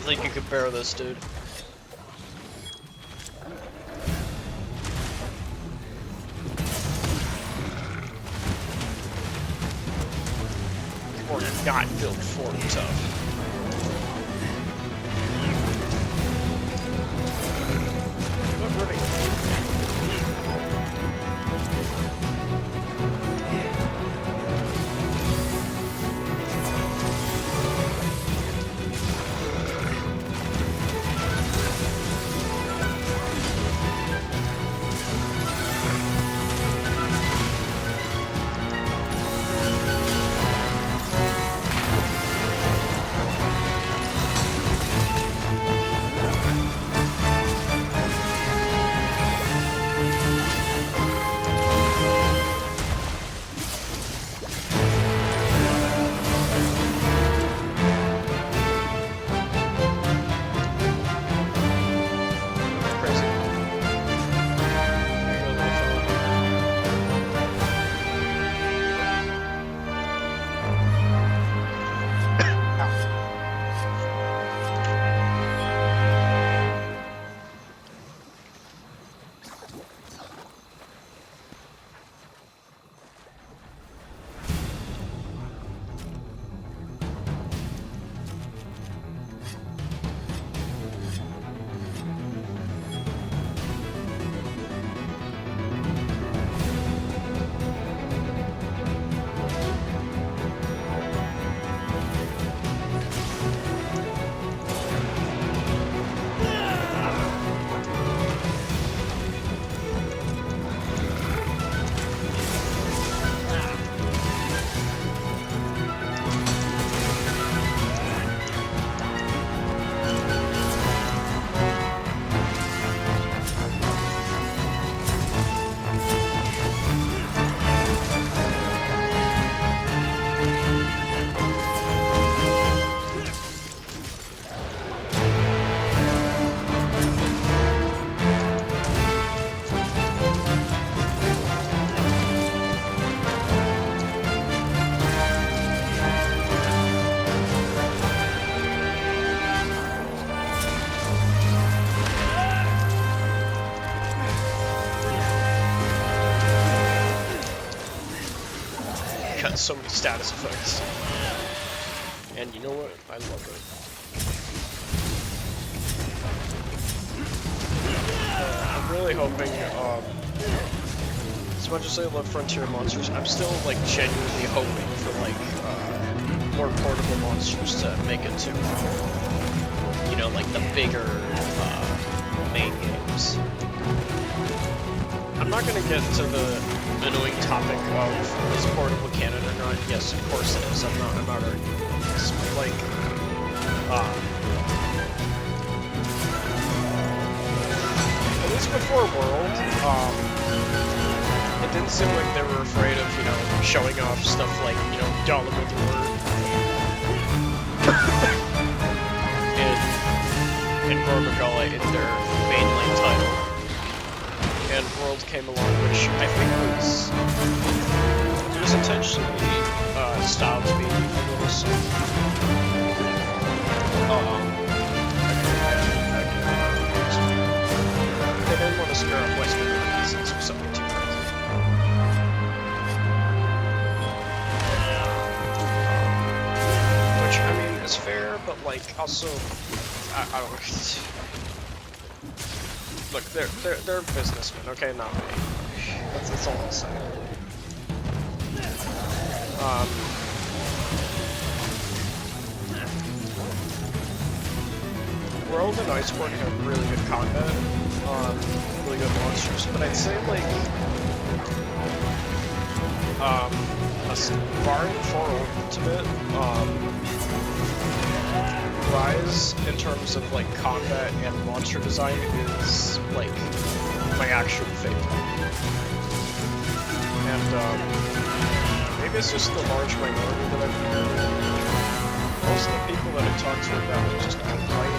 don't think you could bear this, dude. Or not built for tough. So many status effects. And you know what? I love it. I'm really hoping, as much as I love Frontier monsters, I'm still, like, genuinely hoping for, like, more portable monsters to make it to, you know, like, the bigger, main games. I'm not gonna get to the annoying topic of is portable canon or not. Yes, of course it is. I'm not arguing this, but like, at least before World, it didn't seem like they were afraid of, you know, showing off stuff like, you know, Dollar Word in Gormagala in their mainline title. And World came along, which I think was intentionally styled to be a little they didn't want to scare up Western audiences or something too crazy. Which, I mean, is fair, but like also I don't. Look, they're businessmen, okay? Not me. That's all I'm saying. World and Iceborne have really good combat, really good monsters, but I'd say like, barring for Ultimate, Rise, in terms of like combat and monster design, is like my actual favorite. And maybe it's just the large minority that I've heard. Most of the people that I talk to about it just complain.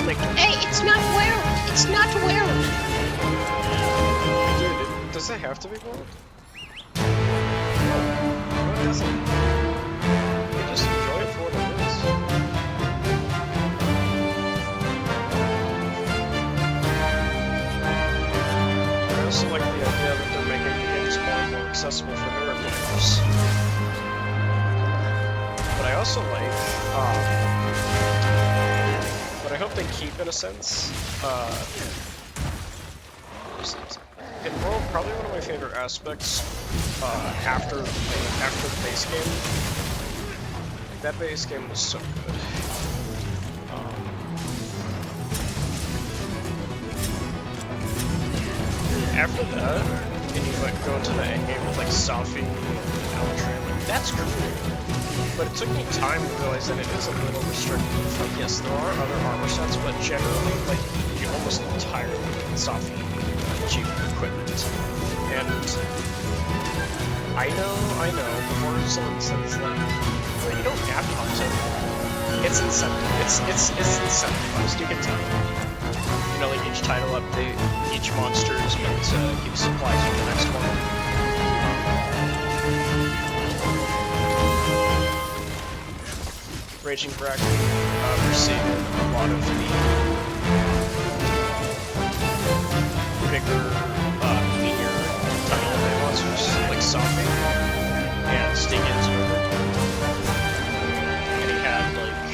Like, hey, it's not World! It's not World! Dude, does it have to be World? No, it doesn't. It just also like, but I hope they keep in a sense, in World, probably one of my favorite aspects, after the base game. That base game was so good. After that, and you like go into the endgame with like Safi and Alatran, like that's cool. But it took me time to realize that it is a little restricted. Like, yes, there are other armor sets, but generally, like, you almost entirely get Safi cheap equipment. And I know, before someone says like, well, you don't have to hunt it. It's incentivized, you can tell. You know, like each title update, each monster is meant to give supplies for the next one. Raging Bracken received a lot of the bigger, meatier title update monsters, like Safi and Stingins. And he had, like,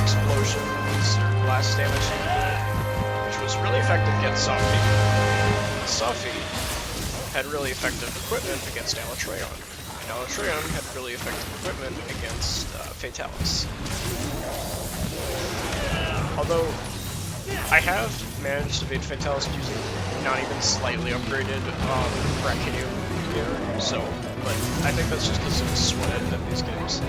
explosions or blast damage, which was really effective against Safi. Safi had really effective equipment against Alatreon, and Alatreon had really effective equipment against Fatalis. Although, I have managed to beat Fatalis using not even slightly upgraded Brachynium gear, so, but I think that's just because of the sweat in these games.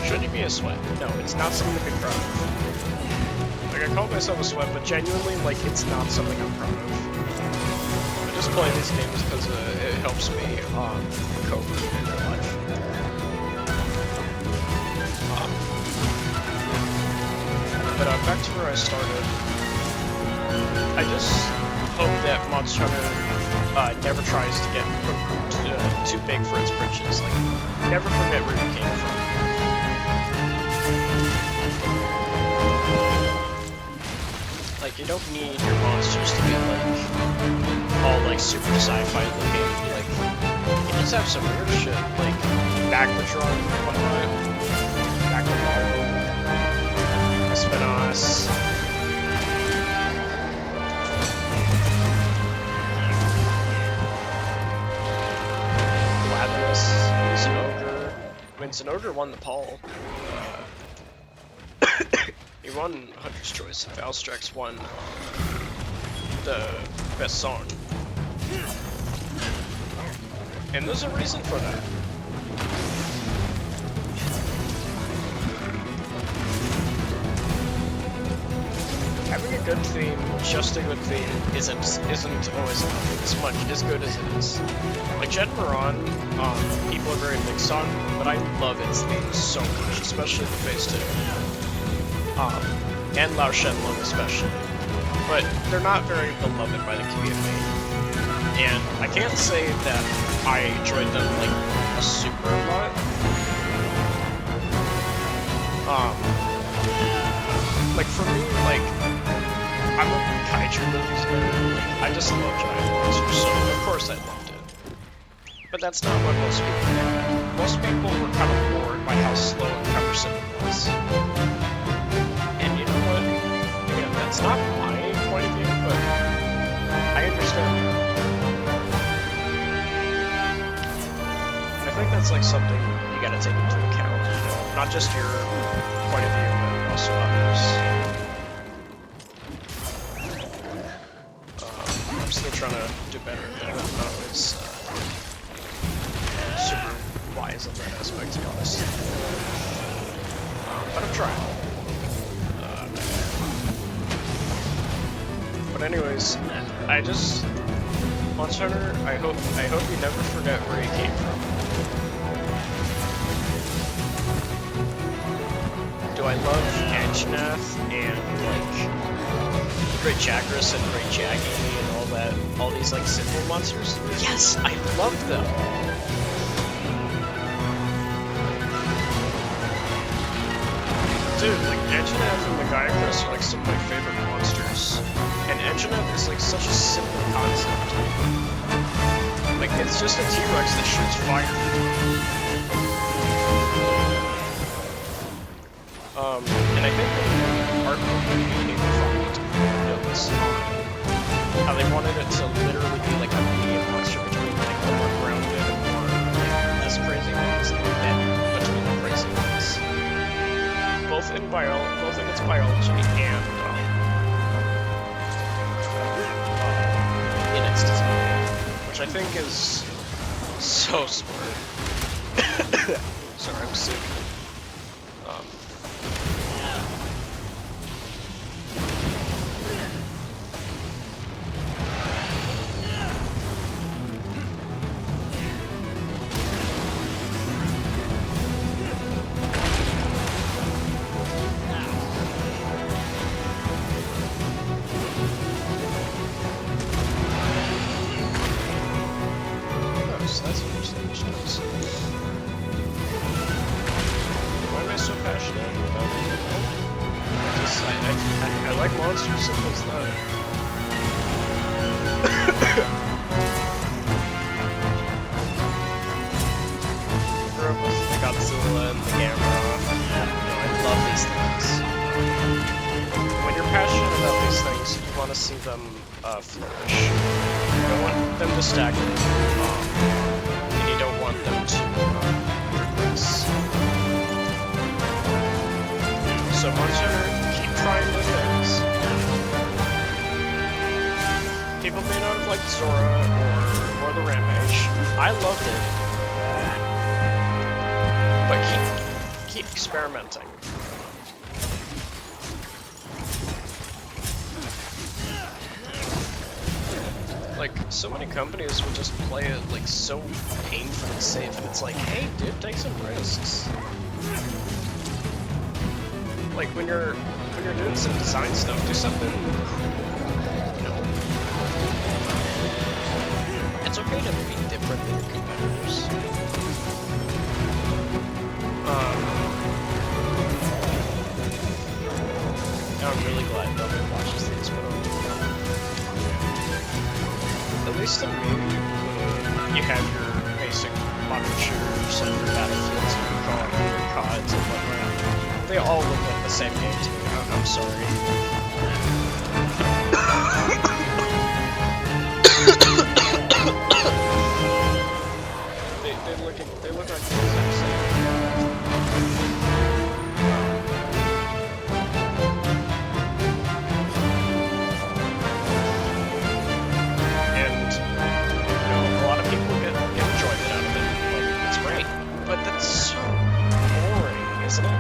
Shouldn't be a sweat. No, it's not something to be proud of. Like, I call myself a sweat, but genuinely, like, it's not something I'm proud of. I just play these games because it helps me cope in real life. But back to where I started. I just hope that Monster Hunter never tries to get too big for its britches. Like, never forget where you came from. Like, you don't need your monsters to be, like, all, like, super sci-fi looking. Like, you just have some weird shit, like, Backpatron, whatnot, Backpatron, Espinas, Gladness, Zinogre. I mean, Zinogre won the poll. He won Hunter's Choice. Valstrax won the best song. And there's a reason for that. Having a good theme, just a good theme, isn't always as much as good as it is. Like Shenmue, people are very mixed on, but I love its theme so much, especially the Phase 2. And Lao Shenlong especially. But they're not very beloved by the community. And I can't say that I enjoyed them, like, a super lot. Like, for me, like, I'm a kaiju movies nerd. Like, I just love giant monsters, so of course I loved it. But that's not what most people did. Most people were kind of bored by how slow and cumbersome it was. And you know what? Again, that's not my point of view, but I understand that. And I think that's like something you gotta take into account, you know? Not just your point of view, but also others. I'm still trying to do better at that. I'm not always super wise on that aspect, to be honest. But I'm trying. But anyways, I just Monster Hunter. I hope you never forget where you came from. Do I love Anjanath and like Great Chagris and Great Jaggy and all these like simple monsters? Yes, I love them. Dude, like Anjanath and the Gaiacrus are like some of my favorite monsters. And Anjanath is like such a simple concept. Like it's just a T-Rex that shoots fire. And I think the art became fucked notes on how they wanted it to literally be like a medium monster between like the more grounded and more like less crazy ones, and then between the crazy ones. Both in its biology and in its design, which I think is so smart. Sorry, I'm sick. So that's what damage does. Why am I so passionate about it? I like monsters, simple as that. I grew up with the Godzilla and the Gamera. I love these things. When you're passionate about these things, you want to see them flourish. You don't want them to stagnate. And you don't want them to progress. So Monster Hunter, keep trying new things. People may not have liked Zora or the Rampage. I loved it. But keep experimenting. Like, so many companies will just play it, like, so painfully safe, and it's like, hey, dude, take some risks. Like, when you're doing some design stuff, do something cool, you know? It's okay to be different than your competitors. I'm really glad nobody watches these, but at least in me, you have your basic modern shooters and your Battlefields and your CODs and whatnot. They all look like the same game to me. I'm sorry. they look like the exact same. But that's so boring, isn't it?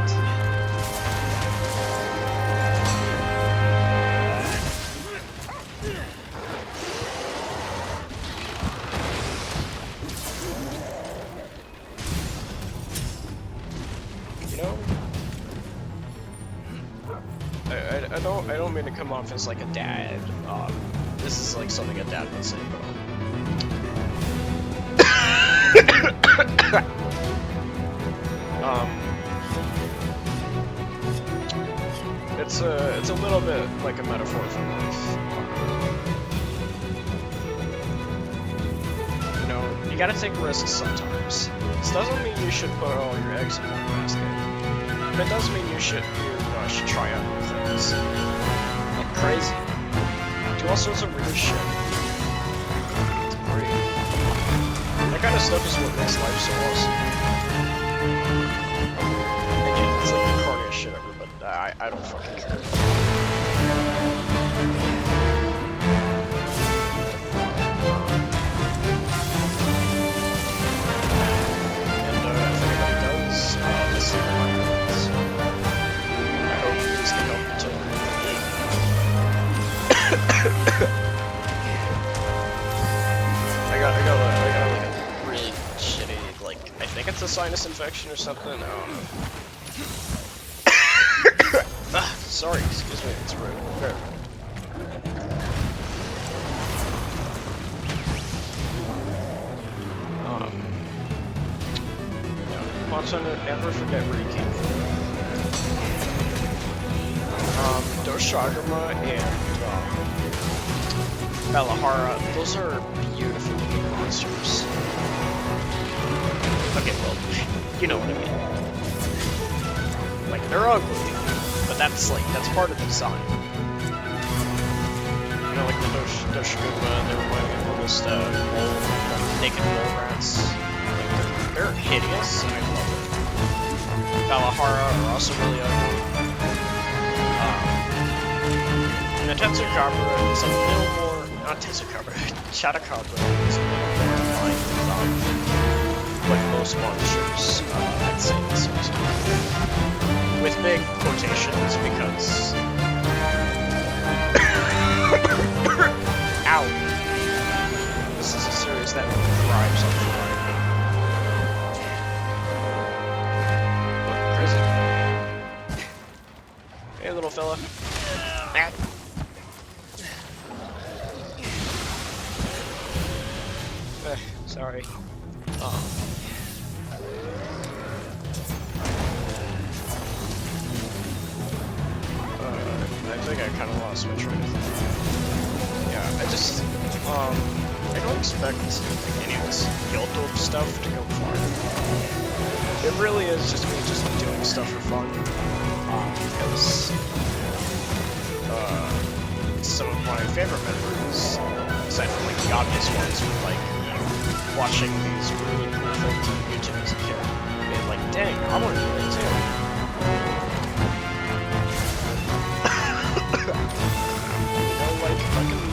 You know, I don't mean to come off as like a dad. This is like something a dad would say, but it's a little bit like a metaphor for life. You know, you gotta take risks sometimes. This doesn't mean you should put all your eggs in one basket, but it does mean you should try out new things. Like crazy. Do all sorts of weird shit. It's great. That kind of stuff is what makes life so awesome. Again, it's like the corniest shit ever, but I don't fucking care. And if anybody does listen to my comments, I hope these can help you too. I got like a really shitty, like, I think it's a sinus infection or something, I don't know. Sorry, excuse me, it's rude. Fair. Monster Hunter, never forget where you came from. Doshagama and Belahara, those are beautiful looking monsters. Okay, well, you know what I mean. Like, They're ugly, but that's part of the design. You know, like the Doshiguma, they remind me of almost naked mole rats. Like, they're hideous, and I love it. Valahara are also really ugly. And the Tetsukabra is a little more, not Tetsukabra, Chatakabra is a little more in line with like most monsters, I'd say in the series. With big quotations, because ow! This is a series that thrives on variety. Look, crazy. Hey, little fella. Ah. Sorry. I think I kind of lost my train of thought. Yeah, I don't expect any of this Kyoto stuff to go far. It really is just me just doing stuff for fun. Because some of my favorite memories, aside from like the obvious ones, were like watching these really cool things on YouTube as a kid. And like, dang, I want to do that too. Like, fucking,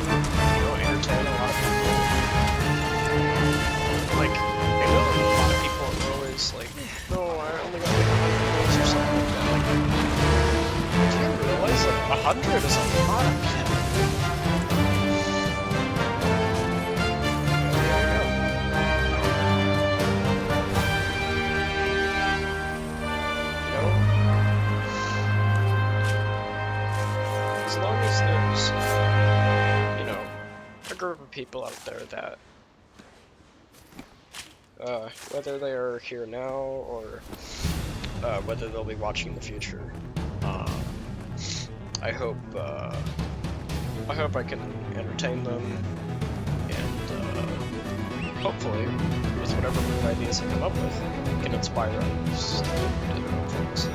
entertain a lot of people. Like, I know a lot of people are always like, no, I only got like 100 views or something like that. Like, do you realize that 100 is a lot of people? As long as there's, a group of people out there that, whether they are here now or whether they'll be watching in the future, I hope I can entertain them, and hopefully, with whatever new ideas I come up with, can inspire others to do their own things.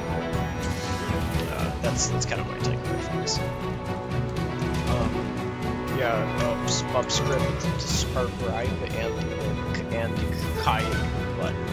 That's kind of my takeaway from this. Subscribe and like and Kai button.